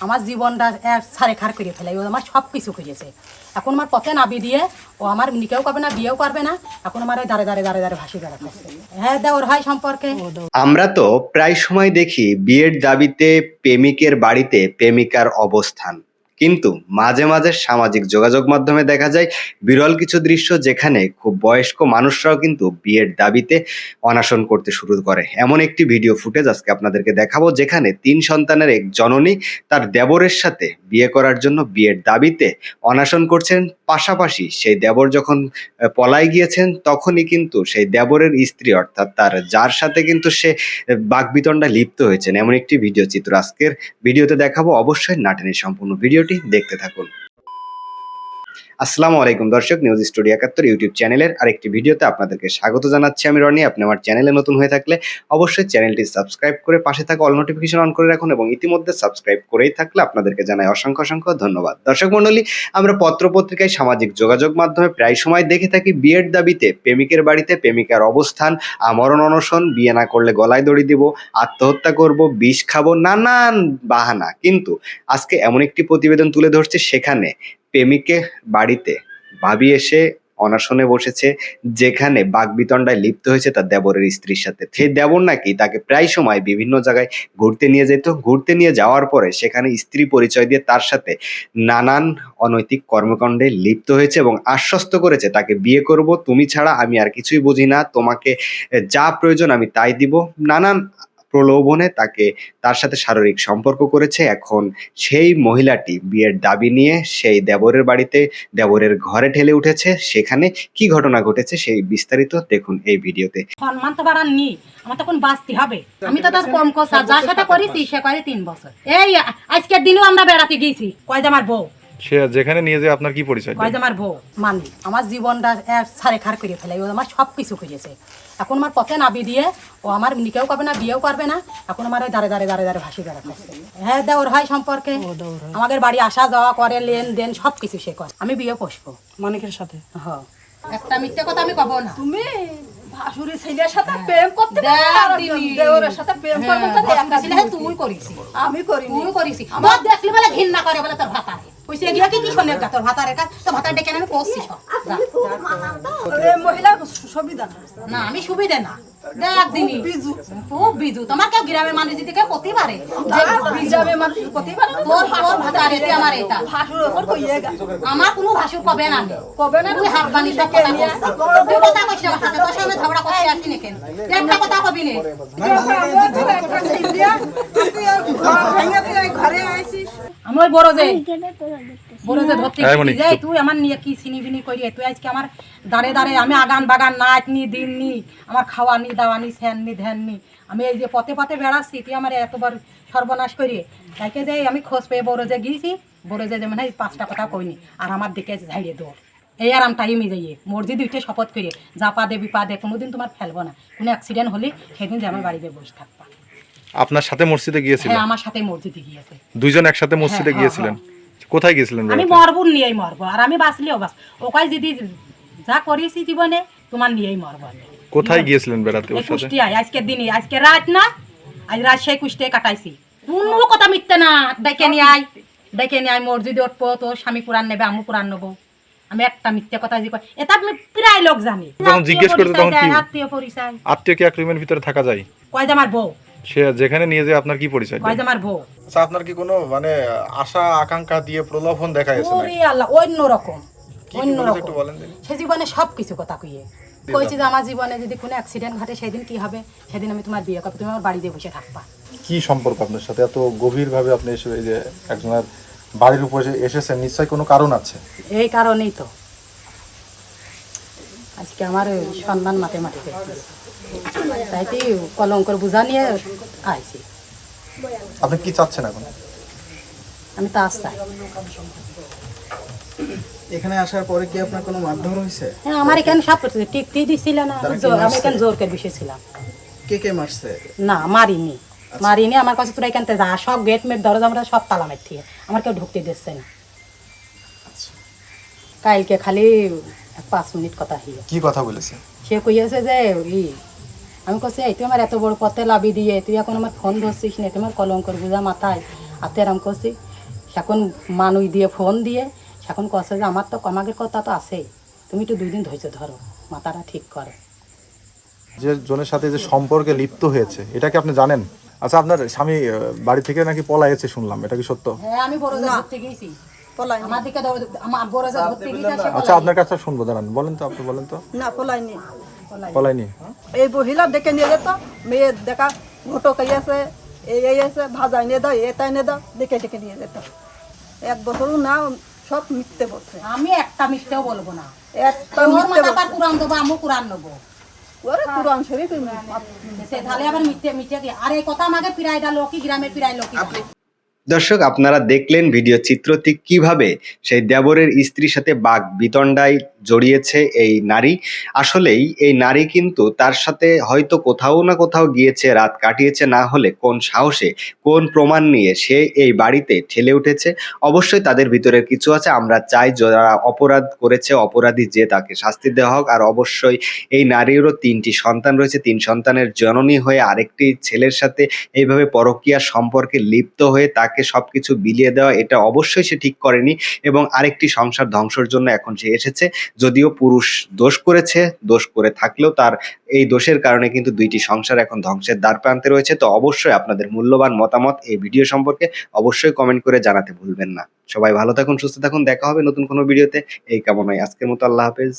আমার জীবনটা সারে খার করে ফেলে, ও আমার সব কিছু খুঁজেছে। এখন আমার পথে নাবি দিয়ে ও আমার নিকেও করবে না, বিয়েও করবে না। এখন আমার দাঁড়ে দাঁড়ে দাঁড়ে দাঁড়ে ভাসি বেড়াচ্ছে। হ্যাঁ, দেওর হয় সম্পর্কে। আমরা তো প্রায় সময় দেখি বিয়ের দাবিতে প্রেমিকের বাড়িতে প্রেমিকার অবস্থান, কিন্তু মাঝে মাঝে সামাজিক যোগাযোগ মাধ্যমে দেখা যায় বিরল কিছু দৃশ্য, যেখানে খুব বয়স্ক মানুষরাও কিন্তু বিয়ের দাবিতে অনশন করতে শুরু করে। এমন একটি ভিডিও ফুটেজ আজকে আপনাদেরকে দেখাবো, যেখানে 3 সন্তানের এক জননী তার দেবরের সাথে বিয়ে করার জন্য বিয়ের দাবিতে অনশন করছেন। পাশাপাশি সেই দেবর যখন পলায় গিয়েছেন, তখনই কিন্তু সেই দেবরের স্ত্রী, অর্থাৎ তার যার সাথে কিন্তু সে বাকবিতণ্ডা লিপ্ত হয়েছেন, এমন একটি ভিডিও চিত্র আজকের ভিডিওতে দেখাবো। অবশ্যই না টেনে সম্পূর্ণ ভিডিওটি দেখতে থাকুন। আসসালামু আলাইকুম দর্শক, নিউজ স্টুডিও 71 ইউটিউব চ্যানেলের আরেকটি ভিডিওতে আপনাদেরকে স্বাগত জানাচ্ছি। আমি রনি। আপনি আমার চ্যানেলে নতুন হয়ে থাকলে অবশ্যই চ্যানেলটি সাবস্ক্রাইব করে পাশে থাকা অল নোটিফিকেশন অন করে রাখুন, এবং ইতিমধ্যে সাবস্ক্রাইব করেই থাকলে আপনাদেরকে জানাই অসংখ্য অসংখ্য ধন্যবাদ। দর্শক মণ্ডলী, আমরা পত্রপত্রিকায়, সামাজিক যোগাযোগ মাধ্যমে প্রায় সময় দেখে থাকি বিয়ের দাবিতে প্রেমিকের বাড়িতে প্রেমিকার অবস্থান, আমরণ অনশন, বিয়ে না করলে গলায় দড়ি দিব, আত্মহত্যা করব, বিষ খাবো, নানান বাহানা। কিন্তু আজকে এমন একটি প্রতিবেদন তুলে ধরছে, সেখানে প্রেমিকে বাড়িতে ভাবি এসে অনশনে বসেছে, যেখানে বাকবিতণ্ডায় লিপ্ত হয়েছে তার দেবরের স্ত্রীর সাথে। সেই দেবর নাকি তাকে প্রায় সময় বিভিন্ন জায়গায় ঘুরতে নিয়ে যেত। ঘুরতে নিয়ে যাওয়ার পরে সেখানে স্ত্রী পরিচয় দিয়ে তার সাথে নানান অনৈতিক কর্মকাণ্ডে লিপ্ত হয়েছে এবং আশ্বস্ত করেছে, তাকে বিয়ে করব, তুমি ছাড়া আমি আর কিছুই বুঝি না, তোমাকে যা প্রয়োজন আমি তাই দিব। নানান প্রলোভনে তাকে তার সাথে শারীরিক সম্পর্ক করেছে। এখন সেই মহিলাটি বিয়ের দাবি নিয়ে সেই দেবরের বাড়িতে, দেবরের ঘরে ঠেলে উঠেছে। সেখানে কি ঘটনা ঘটেছে সেই বিস্তারিত দেখুন এই ভিডিওতে। সম্মান তো বাড়াননি, আমার তখন বাঁচতে হবে। আমি তো তার কম কথা, যার সাথে করেছি সে করে 3 বছর। এই আজকের দিনও আমরা বেড়াতে গিয়েছি, কয় যে আমার বউ। সে যেখানে নিয়ে যায় আপনার কি পরিচয়? কয় যে আমার বউ মানি আমার জীবনটা সারে খার করে ফেলে, ও আমার সব কিছু খুঁজেছে। এখন আমার পথে নাবি দিয়ে ও আমার নিকেও করবে না, বিয়েও করবে না। এখন আমার দাঁড়ে দাঁড়ে দাঁড়ে দাঁড়ে ভাসি বেড়াচ্ছে। হ্যাঁ, দেওর হয় সম্পর্কে। আমাদের বাড়ি আসা যাওয়া করে, লেনদেন সব কিছু সে করে। আমি বিয়ে বসবো মানিকের সাথে। হ্যাঁ, একটা মিথ্যে কথা আমি কব না। তুমি ভাসুরি ছেলের সাথে প্রেম করতে দেওরের সাথে প্রেম করবে তো একটা ছেলে তুই করিস, আমি করি তুই করিস। আমার দেখলি বলে ঘৃণা করে বলে তোর ভাতারে কইছে গিয়া কি শোনের গা তোর ভাতারের কাজ, তো ভাতার ডেকে আমি করছি সব। রে মহিলা সুবিধা না, আমি সুবিধা না। দেখ দিনি বিজু খুব বিজু। তোমার কেউ গ্রামের মানুষ যদি কেউ করতে পারে, বিজামে মানুষ করতে পারে তোর তোর ভাতারে আমার এটা ভাসুর ওপর কইয়ে গা আমার কোনো ভাষু কবে না। আমি কবে না তুই হারবানি সব কথা কইছিস, তুই কথা কইছিস আমার সাথে, তোর সামনে ঝগড়া করতে আসিনি কেন? একটা কথা কবি নে। ঘরে আইছিস আমি ওই বড় যে ধরতে গেছি, যে তুই আমার নিয়ে কি চিনি করি, তুই আজকে আমার দাঁড়ে দাঁড়ে আমি আগান বাগান নাচ নি, দিন নি, আমার খাওয়া নি, দাওয়া নি, স্যান নি, ধ্যান নি, আমি এই যে পথে পথে বেড়াচ্ছি, তুই আমার এতবার সর্বনাশ করিয়ে তাইকে যে আমি খোঁজ পেয়ে বড় যে গিয়েছি, বড় যে যেমন 5টা কথা কইনি, আর আমার দিকে ঝাড়িয়ে দৌড়। এই আর আমি টাইমে যাইয়ে মর্জি 2টে শপথ করিয়ে, যা পা দে বিপা দে, কোনোদিন তোমার ফেলবো না, কোনো অ্যাক্সিডেন্ট হলে সেদিন যে আমার বাড়িতে বসে থাকবা। আপনার সাথে মসজিদে গিয়েছিলেন? হ্যাঁ, আমার সাথে মসজিদে গিয়েছে। দুইজন একসাথে মসজিদে গিয়েছিলেন? কোথায় গিয়েছিলেন? আমি মরবো, নিয়েই মরবো, আর আমি বাঁচলেও বাঁচ। ওকাই যদি যা করেছি জীবনে তোমার নিয়েই মরবো। কোথায় গিয়েছিলেন বেড়াতে ওর সাথে? কুষ্টিয়ায়। আজকের দিনে, আজকে রাত না, আজ রাত সেই কুষ্টিয়ায় কাটাইছি। কোনো কথা মিথ্যে না। ডেকে নিয়ে আয় মসজিদে উঠবো, তোর স্বামী কোরআন নেবে, আমি কোরআন নেবো। আমি একটা মিথ্যে কথা যে এটা আমি প্রায় লোক জানি। যখন জিজ্ঞেস করতে তখন কি? আত্মীয় পরিচয়। আত্মীয় কি এক রুমের ভিতরে থাকা যায়? কয় যে আমার বউ। সে যেখানে নিয়ে যায় আপনার কি পরিচয়? কয় যে আমার বউ। আচ্ছা, আপনার কি কোনো মানে আশা আকাঙ্ক্ষা দিয়ে প্রলোভন দেখাইছে নাকি? ওরে আল্লাহ, অন্য রকম। একটু বলেন দিন। সে জীবনে সব কিছু কথা কইয়ে কইছি যে আমার জীবনে যদি কোনো অ্যাক্সিডেন্ট ঘটে সেদিন কি হবে, সেদিন আমি তোমার বিয়ে করবো, তুমি আমার বাড়িতে বসে থাকবা। কি সম্পর্ক আপনার সাথে এত গভীর ভাবে আপনি এসে এই যে একজনের বাড়ির উপরে এসেছেন? নিশ্চয়ই কোনো কারণ আছে। এই কারণেই তো আজকে আমার সম্মান মাঠে মাঠে তাই তো কলঙ্কর বোঝা নিয়ে আইছি। আপনি কি চাচ্ছেন এখন? আমি তো চাই। এখানে আসার পরে কি আপনার কোনো মারধর হয়েছে? হ্যাঁ, আমার এখানে সব করতে টিকতে দিছিল না, আমি এখানে জোরকের বিষয় ছিলাম। কে কে মারছে? না, মারিনি। আমার কাছে তোরা এখান থেকে যা সব গেট মেট দরজা আমরা সব তালা মারছি, আমার কেউ ঢুকতে দিচ্ছে না। কালকে খালি 5 মিনিট কথা হইল। কি কথা বলেছে? সে কইয়াছে যে আমি কইছি তুই আমার এত বড় পথে লাভি দিয়ে তুই এখন আমার ফোন ধরছিস না, তোমার কলঙ্কর বোঝা মাথায় হাতে আরাম করছি। এখন মানুষ দিয়ে ফোন দিয়ে এখন কছে যে আমার তো কমাগের কথা তো আছেই, তুমি তো 2 দিন ধৈর্য ধরো, মাথাটা ঠিক করো। যে জনের সাথে যে সম্পর্কে লিপ্ত হয়েছে এটা কি আপনি জানেন? আচ্ছা, আপনার স্বামী বাড়ি থেকে নাকি পলাইছে শুনলাম, এটা কি সত্য? হ্যাঁ, আমি বড় যা ধরতে গেছি, পলাইনি। আমার দিকে আমার বড় যা ধরতে গেছি। আচ্ছা, আপনার কাছে শুনবো, দাঁড়ান, বলেন তো, আপনি বলেন তো। না পলাইনি। পলাইনি? এই মহিলা ডেকে নিয়ে যেত, মেয়ে দেখা ঘটো খাই আছে, এই আছে, ভাজা এনে দাও, এটা এনে দাও, ডেকে ডেকে নিয়ে যেত। 1 বছরও না, সব মিথ্যে বলছে। আমি একটা মিথ্যেও বলবো না, একটা তোর মিথ্যে মাথা বলছে। কুরআন দেবো, আমিও কুরআন নেবো। ওরে কুরআন শরীফ তাহলে আবার মিথ্যে মিথ্যে কি? আর এই কথা আমাকে পিরাইডা লোকি, গ্রামের পিরাই লোকি। দর্শক, আপনারা দেখলেন ভিডিও চিত্রটি কিভাবে সেই দেবরের স্ত্রীর সাথে বাক বিতণ্ডায় জড়িয়েছে এই নারী। আসলেই এই নারী কিন্তু তার সাথে হয়তো কোথাও না কোথাও গিয়েছে, রাত কাটিয়েছে, না হলে কোন সাহসে, কোন প্রমাণ নিয়ে সে এই বাড়িতে ঠেলে উঠেছে। অবশ্যই তাদের ভিতরে কিছু আছে। আমরা চাই যারা অপরাধ করেছে, অপরাধী যে, তাকে শাস্তি দেওয়া হোক। আর অবশ্যই এই নারীরও 3টি সন্তান রয়েছে, 3 সন্তানের জননী হয়ে আরেকটি ছেলের সাথে এইভাবে পরকীয়া সম্পর্কে লিপ্ত হয়ে তাকে সবকিছু বিলিয়ে দেওয়া, এটা অবশ্যই সে ঠিক করেনি। এবং আরেকটি সংসার ধ্বংসের জন্য এখন সে এসেছে। যদিও পুরুষ দোষ করেছে, দোষ করে থাকলেও তার এই দোষের কারণে কিন্তু 2টি সংসার এখন ধ্বংসের দ্বার প্রান্তে রয়েছে। তো অবশ্যই আপনাদের মূল্যবান মতামত এই ভিডিও সম্পর্কে অবশ্যই কমেন্ট করে জানাতে ভুলবেন না। সবাই ভালো থাকুন, সুস্থ থাকুন, দেখা হবে নতুন কোনো ভিডিওতে। এই কামনায় আজকের মতো আল্লাহ হাফেজ।